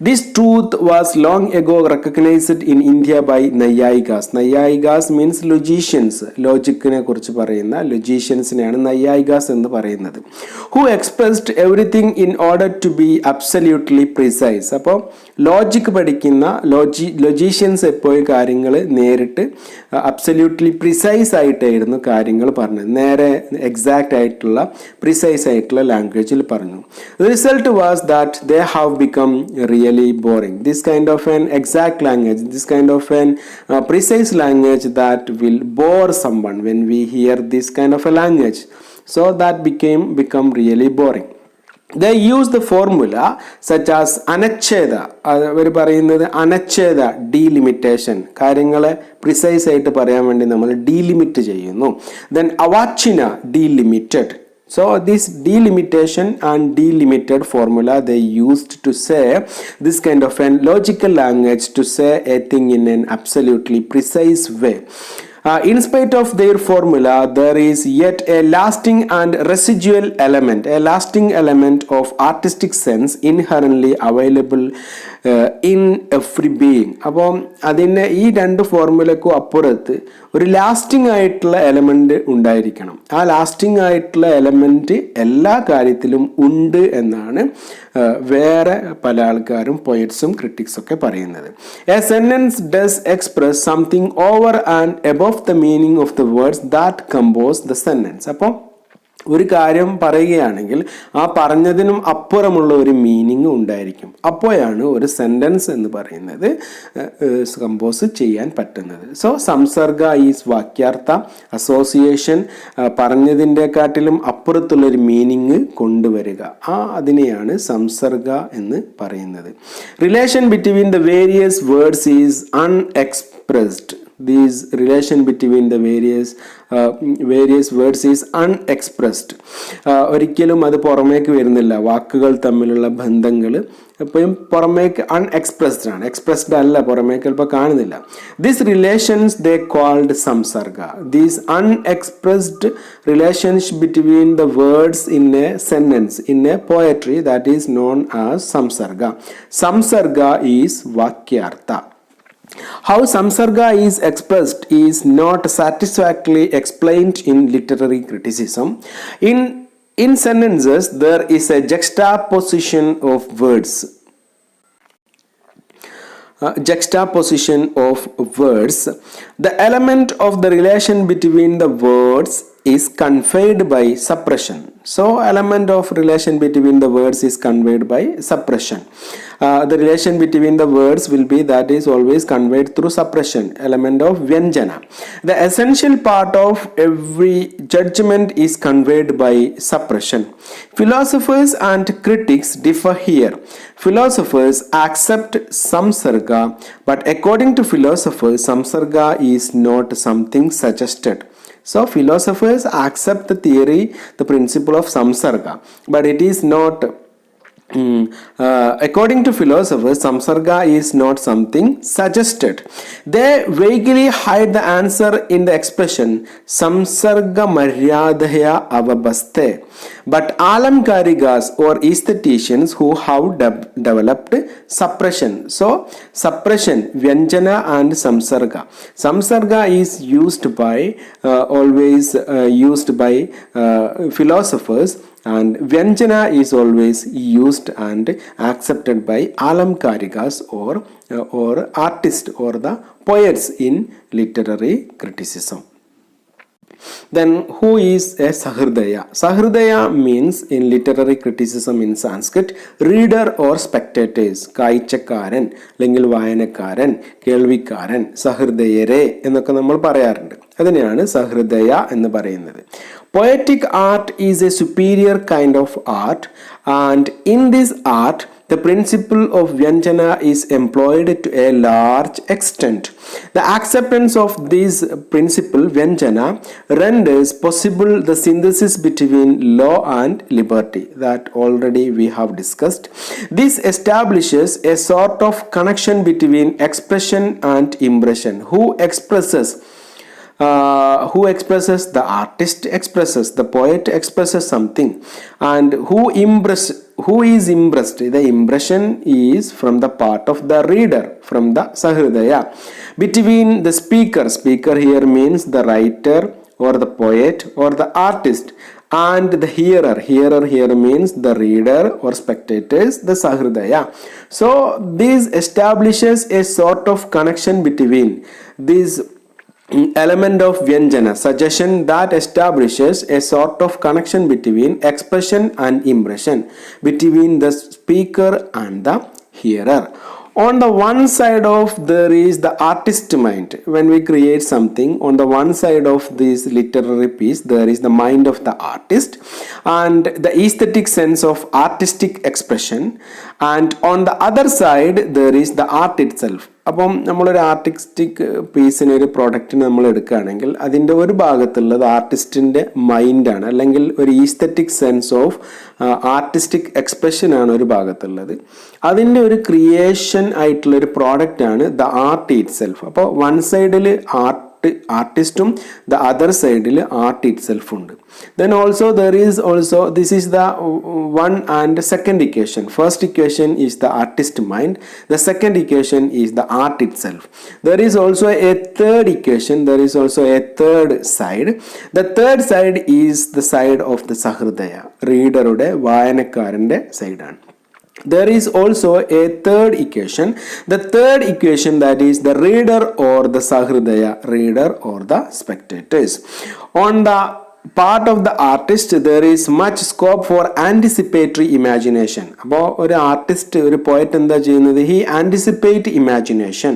This truth was long ago recognized in India by Naiyayikas. Naiyayikas means logicians. ലോജിക്കിനെ കുറിച്ച് പറയുന്ന ലൊജീഷ്യൻസിനെയാണ് നൈയായികാസ് എന്ന് പറയുന്നത്. Who expressed everything in order to be absolutely precise. അപ്പോൾ logic പഠിക്കുന്ന ലൊജീഷ്യൻസ് എപ്പോഴും കാര്യങ്ങൾ നേരിട്ട് absolutely precise ആയിട്ടായിരുന്നു കാര്യങ്ങൾ പറഞ്ഞത്. നേരെ എക്സാക്റ്റ് ആയിട്ടുള്ള പ്രിസൈസ് ആയിട്ടുള്ള ലാംഗ്വേജിൽ പറഞ്ഞു. The result was that they have become really boring. This kind of an exact language, this kind of an precise language that will bore someone when we hear this kind of a language. So that become really boring. They use the formula such as anacheda, അവർ പറയുന്നത് അനച്ഛേദ delimitation, കാര്യങ്ങളെ precise ആയിട്ട് പറയാൻ വേണ്ടി നമ്മൾ ഡീലിമിറ്റ് ചെയ്യുന്നു. Then അവാച്ചിന delimited. So this delimitation and delimited formula they used to say this kind of a logical language to say a thing in an absolutely precise way. In spite of their formula, there is yet a lasting and residual element, a lasting element of artistic sense inherently available in every being. അപ്പം അതിന് ഈ രണ്ട് ഫോർമുലക്കും അപ്പുറത്ത് ഒരു lasting ആയിട്ടുള്ള element ഉണ്ടായിരിക്കണം. ആ lasting ആയിട്ടുള്ള എലമെന്റ് എല്ലാ കാര്യത്തിലും ഉണ്ട് എന്നാണ് വേറെ പല ആൾക്കാരും പോയറ്റ്സും ക്രിട്ടിക്സും ഒക്കെ പറയുന്നത്. A sentence does express something over and above the meaning of the words that compose the sentence. അപ്പോൾ ഒരു കാര്യം പറയുകയാണെങ്കിൽ ആ പറഞ്ഞതിനും അപ്പുറമുള്ള ഒരു മീനിങ് ഉണ്ടായിരിക്കും. അപ്പോഴാണ് ഒരു സെന്റൻസ് എന്ന് പറയുന്നത് കമ്പോസ് ചെയ്യാൻ പറ്റുന്നത്. So samsarga is vakyartha, association, പറഞ്ഞതിൻ്റെക്കാട്ടിലും അപ്പുറത്തുള്ളൊരു മീനിങ് കൊണ്ടുവരിക, അതിനെയാണ് സംസർഗ എന്ന് പറയുന്നത്. Relation between the various words is unexpressed. These relation between the various words is unexpressed. ഒരിക്കലും അത് പുറമേക്ക് വരുന്നില്ല. വാക്കുകൾ തമ്മിലുള്ള ബന്ധങ്ങൾ എപ്പോഴും പുറമേക്ക് അൺഎക്സ്പ്രസ്ഡ് ആണ്, എക്സ്പ്രസ്ഡ് അല്ല, പുറമേക്ക് ചിലപ്പോൾ കാണുന്നില്ല. These relations they called samsarga. These unexpressed relations between the words in a sentence, in a poetry, that is known as samsarga. Samsarga is vakyartha. How samsarga is expressed is not satisfactorily explained in literary criticism. In sentences, there is a juxtaposition of words. The element of the relation between the words is conveyed by suppression. So element of relation between the words is conveyed by suppression. The relation between the words will be, that is always conveyed through suppression, element of Vyanjana. The essential part of every judgment is conveyed by suppression. Philosophers and critics differ here. Philosophers accept samsarga, but according to philosophers, samsarga is not something suggested. So philosophers accept the theory, the principle of samsarga, but it is not according to philosophers, samsarga is not something suggested. They vaguely hide the answer in the expression samsarga maryadaya avabaste. But alamkarigas or aestheticians who have developed suppression. So suppression, Vyanjana and samsarga. Samsarga is used by always used by philosophers, and Vyanjana is always used and accepted by alamkarigas or artists or the poets in literary criticism. Then who is a Shradaya? Shradaya means in literary criticism in Sanskrit reader or spectators. കാഴ്ചക്കാരൻ അല്ലെങ്കിൽ വായനക്കാരൻ, കേൾവിക്കാരൻ, സഹൃദയരെ എന്നൊക്കെ നമ്മൾ പറയാറുണ്ട്. അതിനെയാണ് സഹൃദയ എന്ന് പറയുന്നത്. Poetic art is a superior kind of art, and in this art the principle of Vyanjana is employed to a large extent. The acceptance of this principle Vyanjana renders possible the synthesis between law and liberty that already we have discussed. This establishes a sort of connection between expression and impression. Who expresses, the artist expresses, the poet expresses something, and who is impressed, the impression is from the part of the reader, from the Shradaya. Between the speaker here means the writer or the poet or the artist, and the hearer here means the reader or spectators, the Shradaya. So this establishes a sort of connection between these element of Vyanjana, suggestion that establishes a sort of connection between expression and impression, between the speaker and the hearer. On the one side of there is the artist mind. When we create something, on the one side of this literary piece there is the mind of the artist and the aesthetic sense of artistic expression, and on the other side there is the art itself. അപ്പം നമ്മളൊരു artistic പീസിന് ഒരു പ്രോഡക്റ്റിന് നമ്മൾ എടുക്കുകയാണെങ്കിൽ അതിൻ്റെ ഒരു ഭാഗത്തുള്ളത് ആർട്ടിസ്റ്റിൻ്റെ മൈൻഡാണ്, അല്ലെങ്കിൽ ഒരു ഈസ്തറ്റിക് സെൻസ് ഓഫ് ആർട്ടിസ്റ്റിക് എക്സ്പ്രഷനാണ് ഒരു ഭാഗത്തുള്ളത്. അതിൻ്റെ ഒരു ക്രിയേഷൻ ആയിട്ടുള്ള ഒരു പ്രോഡക്റ്റാണ് ദ ആർട്ട് ഇറ്റ് സെൽഫ്. അപ്പോൾ വൺ സൈഡിൽ ആർട്ടിസ്റ്റും ദ അതർ സൈഡിൽ ആർട്ട് ഇറ്റ് സെൽഫ് ഉണ്ട്. Then also there is also, this is the one and second equation. First equation is the artist mind, the second equation is the art itself. There is also a third equation, there is also a third side. The third side is the side of the Shradaya, reader-ude vayanakkarante side ആണ്. There is also a third equation. The third equation, that is the reader or the Shradaya, reader or the spectators. On the part of the artist there is much scope for anticipatory imagination. അപ്പോൾ ഒരു artist, ഒരു poet എന്താ ചെയ്യുന്നത്? He anticipate imagination.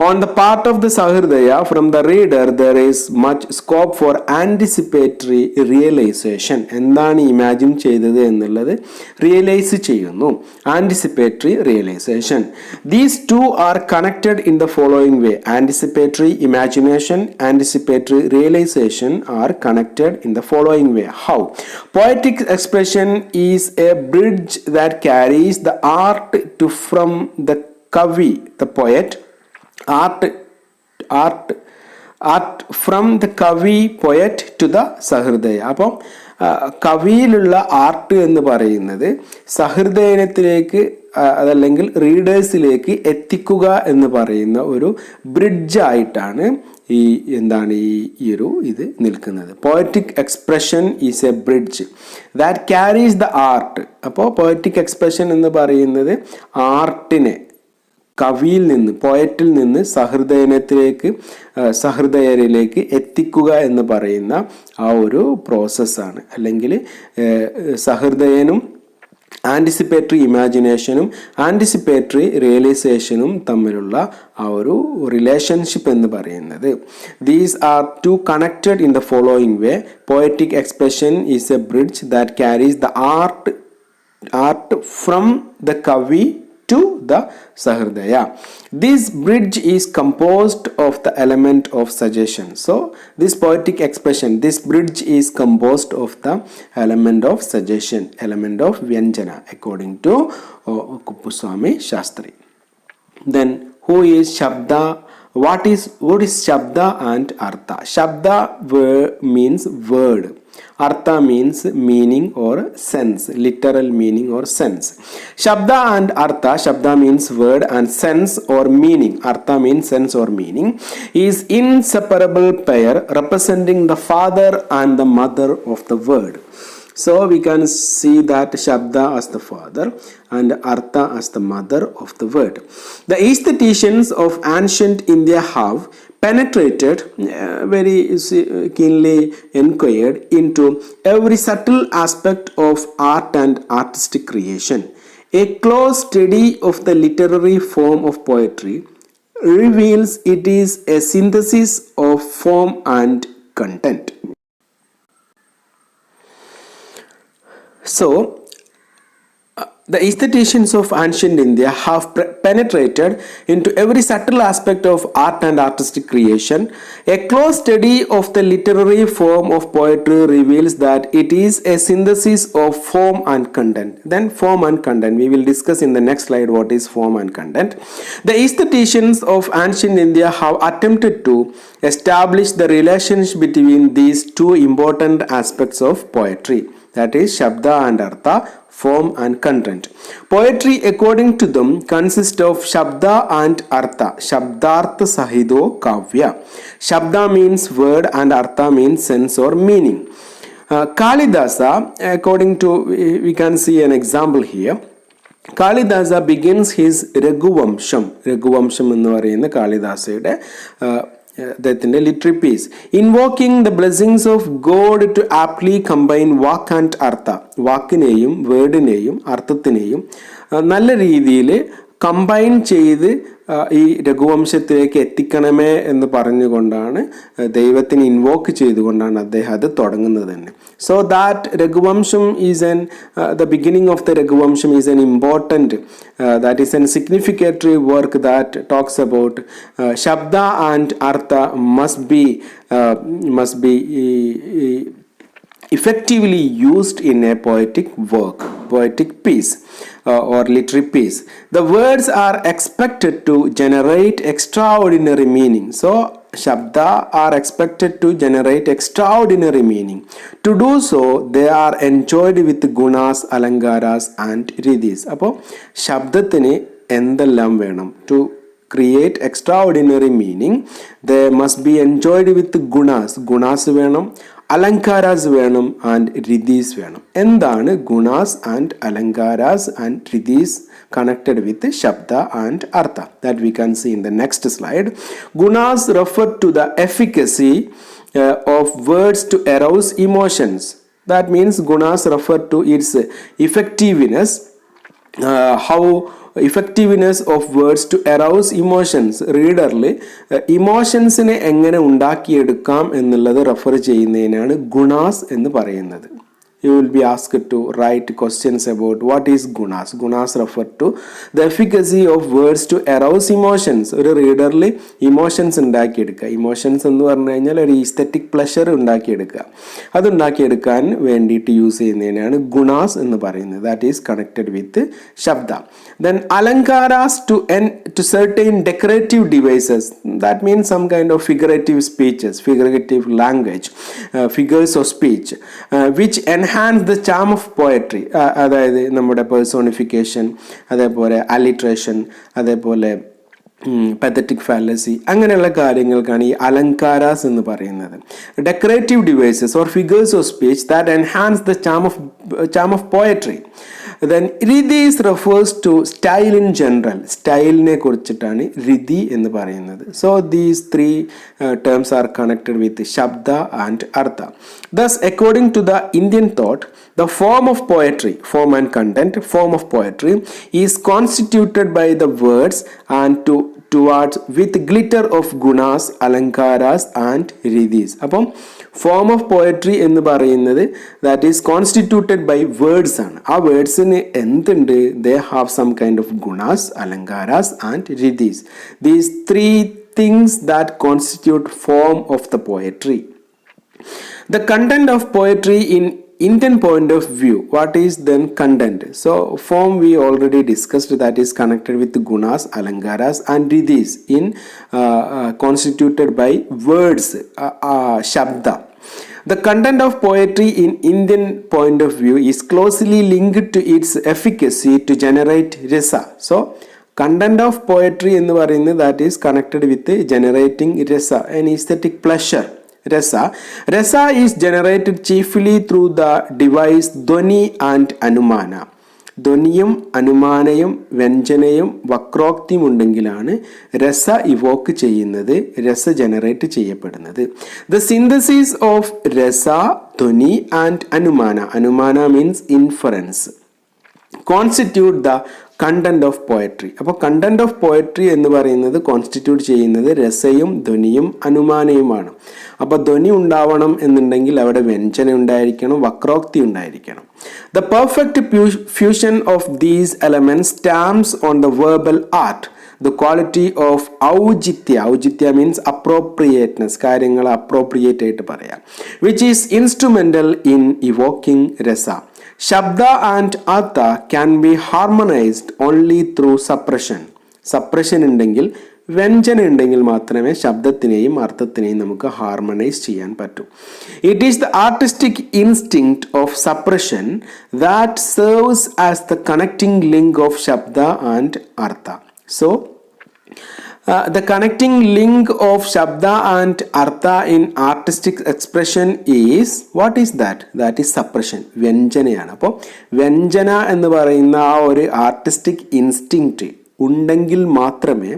On the part of the Shradaya, from the reader there is much scope for anticipatory realization. എന്താണ് imagine ചെയ്തത് എന്നുള്ളത് realise ചെയ്യുന്നു. Anticipatory realization. These two are connected in the following way. Anticipatory imagination, anticipatory realization are connected in the following way. How? Poetic expression is a bridge that carries the art to from the kavi, the poet, art from the kavi poet to the Shradaya. അപ്പം കവിയിലുള്ള art എന്ന് പറയുന്നത് സഹൃദയനത്തിലേക്ക് അതല്ലെങ്കിൽ റീഡേഴ്സിലേക്ക് എത്തിക്കുക എന്ന് പറയുന്ന ഒരു ബ്രിഡ്ജായിട്ടാണ് എന്താണ് ഈ ഒരു ഇത് നിൽക്കുന്നത്. Poetic expression is a bridge that carries the art. അപ്പോൾ പോയറ്റിക് എക്സ്പ്രഷൻ എന്ന് പറയുന്നത് ആർട്ടിനെ കവിയിൽ നിന്ന്, പോയറ്റിൽ നിന്ന് സഹൃദയരിലേക്ക് എത്തിക്കുക എന്ന് പറയുന്ന ആ ഒരു പ്രോസസ്സാണ്. അല്ലെങ്കിൽ സഹൃദയനും ആൻറ്റിസിപ്പേറ്ററി ഇമാജിനേഷനും ആൻറ്റിസിപ്പേറ്ററി റിയലൈസേഷനും തമ്മിലുള്ള ആ ഒരു റിലേഷൻഷിപ്പ് എന്ന് പറയുന്നത്. These are two connected in the following way. Poetic expression is a bridge that carries the art from the കവി to the Shradaya. This bridge is composed of the element of suggestion. So this poetic expression, this bridge is composed of the element of suggestion, element of Vyanjana, according to Kuppuswamy Shastri. Then who is Sabda? What is Sabda and Artha? Sabda means word. Artha means meaning or sense, literal meaning or sense. Sabda and Artha, Sabda means word and sense or meaning, Artha means sense or meaning, is inseparable pair representing the father and the mother of the word. So we can see that Sabda as the father and Artha as the mother of the word. The aestheticians of ancient India have penetrated, very keenly inquired into every subtle aspect of art and artistic creation. A close study of the literary form of poetry reveals it is a synthesis of form and content. So, the aestheticians of ancient India have penetrated into every subtle aspect of art and artistic creation. A close study of the literary form of poetry reveals that it is a synthesis of form and content. Then form and content, we will discuss in the next slide what is form and content. The aestheticians of ancient India have attempted to establish the relationship between these two important aspects of poetry, that is Sabda and Artha, form and content. Poetry, according to them, consists of Sabda and Artha. Shabdartha Sahido Kavya. Sabda means word and Artha means sense or meaning. Kalidasa, according to, we can see an example here. Kalidasa begins his Raghuvamsham. Raghuvamsham എന്ന് പറയുന്ന കാളിദാസയുടെ അദ്ദേഹത്തിൻ്റെ literary piece, invoking the blessings of God to aptly combine vak and artha. വാക്കിനെയും വേർഡിനെയും അർത്ഥത്തിനെയും നല്ല രീതിയിൽ combine ചെയ്ത് ഈ രഘുവംശത്തിലേക്ക് എത്തിക്കണമേ എന്ന് പറഞ്ഞുകൊണ്ടാണ് ദൈവത്തിന് ഇൻവോക്ക് ചെയ്തുകൊണ്ടാണ് അദ്ദേഹം അത് തുടങ്ങുന്നത് തന്നെ. So that Raghuvamsham is an the beginning of the Raghuvamsham is an important that is an significatory work that talks about shabda and artha must be effectively used in a poetic work, poetic piece or literary piece. The words are expected to generate extraordinary meaning. So Shabda are expected to generate extraordinary meaning. To do so, they are enjoyed with gunas, alankaras and ridhis. അപ്പോൾ ശബ്ദത്തിന് എന്തെല്ലാം വേണം? To create extraordinary meaning, they must be enjoyed with gunas വേണം, അലങ്കാരാസ് വേണം and ritis വേണം. എന്താണ് gunas and alankaras and ritis connected with Shabda and Artha? That we can see in the next slide. Gunas refer to the efficacy of words to arouse emotions. That means gunas refer to its effectiveness, how effectiveness of words to arouse emotions. റീഡറിൽ ഇമോഷൻസിനെ എങ്ങനെ ഉണ്ടാക്കിയെടുക്കാം എന്നുള്ളത് refer ചെയ്യുന്നതിനാണ് ഗുണാസ് എന്ന് പറയുന്നത്. You will be asked to write questions about what is gunas. Gunas refer to the efficacy of words to arouse emotions. ഒരു റീഡറിൽ emotions ഉണ്ടാക്കിയെടുക്കുക. Emotions എന്ന് പറഞ്ഞു കഴിഞ്ഞാൽ ഒരു ഈസ്തറ്റിക് പ്ലഷർ ഉണ്ടാക്കിയെടുക്കുക. അതുണ്ടാക്കിയെടുക്കാൻ വേണ്ടിയിട്ട് യൂസ് ചെയ്യുന്നതിനാണ് ഗുണാസ് എന്ന് പറയുന്നത്. ദാറ്റ് ഈസ് കണക്റ്റഡ് വിത്ത് ശബ്ദ. Then alankaras to certain decorative devices. That means some kind of figurative speeches, figurative language, figures of speech, which enhance the charm of poetry. അതായത് നമ്മുടെ personification, അതേപോലെ alliteration, അതേപോലെ pathetic fallacy, അങ്ങനെയുള്ള കാര്യങ്ങൾക്കാണ് ഈ അലങ്കാരാസ് എന്ന് പറയുന്നത്. Decorative devices or figures of speech that enhance the charm of poetry. Then ridhis refers to style in general. സ്റ്റൈലിനെ കുറിച്ചിട്ടാണ് രിതി എന്ന് പറയുന്നത്. So these three terms are connected with Shabda and Artha. Thus, according to the Indian thought, the form of poetry, form and content, form of poetry is constituted by the words and towards with glitter of gunas, alankaras and ridhis. അപ്പം form of poetry എന്ന് പറയുന്നത് that is constituted by words ആണ്. ആ വേർഡ്സിന് എന്തുണ്ട്? They have some kind of gunas, alankaras and ritis. These three things that constitute form of the poetry. The content of poetry in Indian point of view, what is then content? So form we already discussed, that is connected with gunas, alankaras and ridhis in constituted by words, shabda. The content of poetry in Indian point of view is closely linked to its efficacy to generate rasa. So content of poetry എന്ന് പറയുന്നത് that is connected with generating rasa, an aesthetic pleasure. Rasa is generated chiefly through the device Dhwani and അനുമാന. ധ്വനിയും അനുമാനയും വ്യഞ്ജനയും വക്രോക്തിയും ഉണ്ടെങ്കിലാണ് രസ Evoque ചെയ്യുന്നത്, രസ generate ചെയ്യപ്പെടുന്നത്. The synthesis of rasa, dhvani and anumana, anumana means inference, constitute the content of poetry. അപ്പോൾ content of poetry എന്ന് പറയുന്നത് constitute ചെയ്യുന്നത് രസയും ധ്വനിയും അനുമാനയുമാണ്. അപ്പോൾ ധ്വനി ഉണ്ടാവണം എന്നുണ്ടെങ്കിൽ അവിടെ വ്യഞ്ജന ഉണ്ടായിരിക്കണം, വക്രോക്തി ഉണ്ടായിരിക്കണം. The perfect fusion of these elements stamps on the verbal art the quality of ഔചിത്യ means appropriateness, കാര്യങ്ങൾ അപ്രോപ്രിയേറ്റ് ആയിട്ട് പറയാം, which is instrumental in evoking rasa. Shabda and Artha can be harmonized only through suppression. Suppression ഉണ്ടെങ്കിൽ, വ്യഞ്ജന ഉണ്ടെങ്കിൽ മാത്രമേ ശബ്ദത്തിനെയും അർത്ഥത്തിനെയും നമുക്ക് harmonise ചെയ്യാൻ പറ്റൂ. It is the artistic instinct of suppression that serves as the connecting link of ശബ്ദ and അർത്ഥ. So the connecting link of Shabda and Artha in artistic expression is, what is that? That is suppression, വ്യഞ്ജനയാണ്. അപ്പോൾ വ്യഞ്ജന എന്ന് പറയുന്ന ആ ഒരു artistic instinct ഉണ്ടെങ്കിൽ മാത്രമേ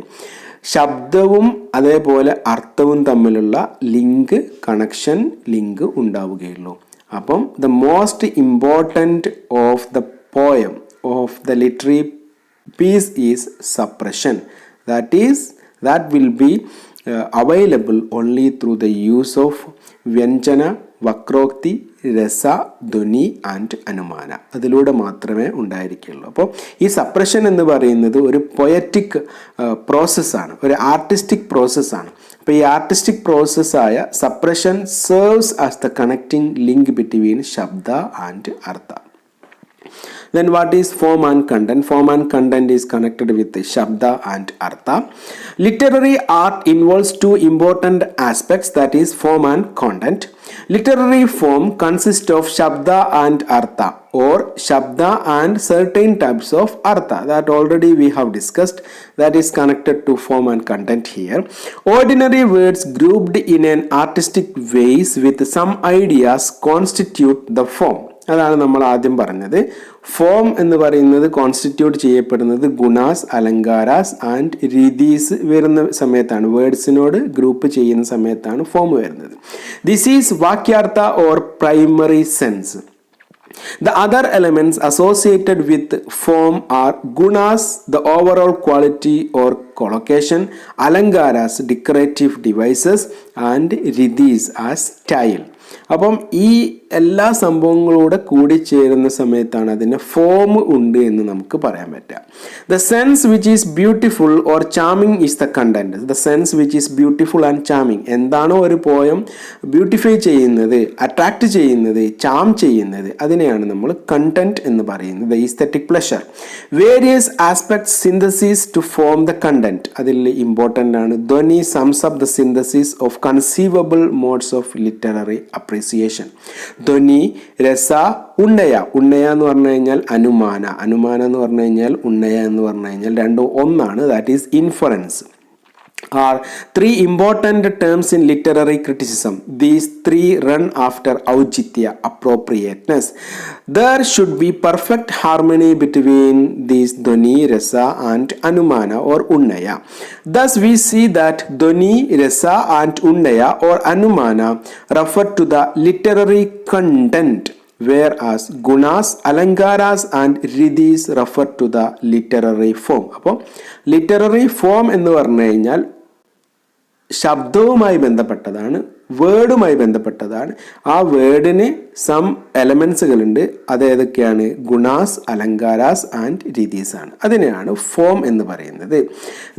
ശബ്ദവും അതേപോലെ അർത്ഥവും തമ്മിലുള്ള ലിങ്ക്, കണക്ഷൻ ലിങ്ക് ഉണ്ടാവുകയുള്ളൂ. അപ്പം the most important of the poem, of the literary Peace is suppression. That will be available only through the use of Vyanjana, Vakrokti, Rasa, Dhuni and Anumana. അതിലൂടെ മാത്രമേ ഉണ്ടായിരിക്കുള്ളൂ. അപ്പോൾ ഈ സപ്രഷൻ എന്ന് പറയുന്നത് ഒരു poetic പ്രോസസ്സാണ്, ഒരു ആർട്ടിസ്റ്റിക് പ്രോസസ്സാണ്. അപ്പോൾ ഈ ആർട്ടിസ്റ്റിക് പ്രോസസ്സായ suppression serves as the connecting link between shabda and artha. Then what is form and content? Form and content is connected with the Shabda and Artha. Literary art involves two important aspects, that is form and content. Literary form consists of Shabda and Artha, or Shabda and certain types of Artha, that already we have discussed, that is connected to form and content here. Ordinary words grouped in an artistic ways with some ideas constitute the form. അതാണ് നമ്മൾ ആദ്യം പറഞ്ഞത്. Form എന്ന് പറയുന്നത് constitute ചെയ്യപ്പെടുന്നത് ഗുണാസ്, alankaras and രീതിസ് വരുന്ന സമയത്താണ്, വേർഡ്സിനോട് group ചെയ്യുന്ന സമയത്താണ് ഫോം വരുന്നത്. This is vakyartha or primary sense. The other elements associated with form are gunas, the overall quality or collocation, alangaras, decorative devices, and ridhis as style. അപ്പം ഈ എല്ലാ സംഭവങ്ങളൂടെ കൂടിച്ചേരുന്ന സമയത്താണ് അതിന് ഫോം ഉണ്ട് എന്ന് നമുക്ക് പറയാൻ പറ്റുക. The sense which is beautiful or charming is the content. The sense which is beautiful and charming, എന്താണോ ഒരു പോയം ബ്യൂട്ടിഫൈ ചെയ്യുന്നത്, അട്രാക്റ്റ് ചെയ്യുന്നത്, ചാം ചെയ്യുന്നത്, അതിനെയാണ് നമ്മൾ കണ്ടന്റ് എന്ന് പറയുന്നത്. The aesthetic pleasure. Various aspects synthesis to form the content. അതിൽ ഇമ്പോർട്ടൻ്റ് ആണ് ധ്വനി sums up the synthesis of conceivable modes of literary appreciation. ധ്വനി, രസ, ഉണ്ണയ. ഉണ്ണയ എന്ന് പറഞ്ഞു കഴിഞ്ഞാൽ അനുമാന, അനുമാന എന്ന് പറഞ്ഞു കഴിഞ്ഞാൽ ഉണ്ണയ എന്ന് പറഞ്ഞു കഴിഞ്ഞാൽ രണ്ടും ഒന്നാണ്. That is inference. are three important terms in literary criticism. These three run after aujitya, appropriateness. There should be perfect harmony between these dhoni, rasa and anumana or unnaya. Thus we see that dhoni, rasa and unnaya or anumana refer to the literary content, whereas gunas, alangaras and ridhis refer to the literary form. അപ്പോൾ literary form എന്ന് പറഞ്ഞു കഴിഞ്ഞാൽ ശബ്ദവുമായി ബന്ധപ്പെട്ടതാണ്, വേർഡുമായി ബന്ധപ്പെട്ടതാണ്. ആ വേർഡിന് some എലമെൻസുകളുണ്ട്. അതേതൊക്കെയാണ്? ഗുണാസ്, alankaras and രിതീസ് ആണ്. അതിനെയാണ് form എന്ന് പറയുന്നത്.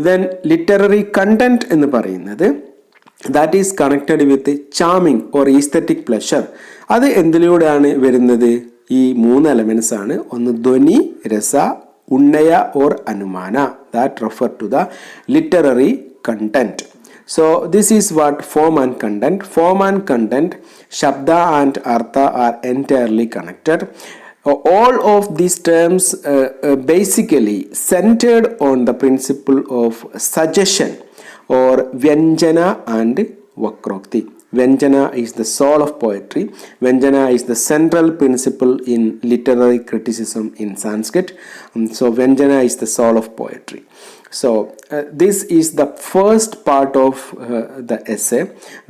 ദെൻ ലിറ്റററി കണ്ടന്റ് എന്ന് പറയുന്നത് that is connected with charming or aesthetic pleasure. അത് എന്തിലൂടെയാണ് വരുന്നത്? ഈ മൂന്ന് എലമെന്റ്സ് ആണ്. ഒന്ന് ധ്വനി, രസ, ഉണ്ണയ or അനുമാന. that refer to the literary content. So this is what form and content. Form and content, Shabda and Artha are entirely connected. All of these terms basically centered on the principle of suggestion or Vyanjana and Vakrokti. Vyanjana is the soul of poetry. Vyanjana is the central principle in literary criticism in Sanskrit. So Vyanjana is the soul of poetry. So this is the first part of the essay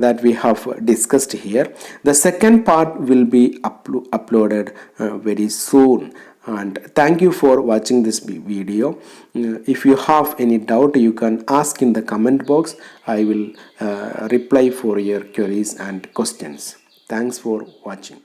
that we have discussed here. The second part will be uploaded very soon. And thank you for watching this video. If you have any doubt, you can ask in the comment box. I will reply for your queries and questions. Thanks for watching.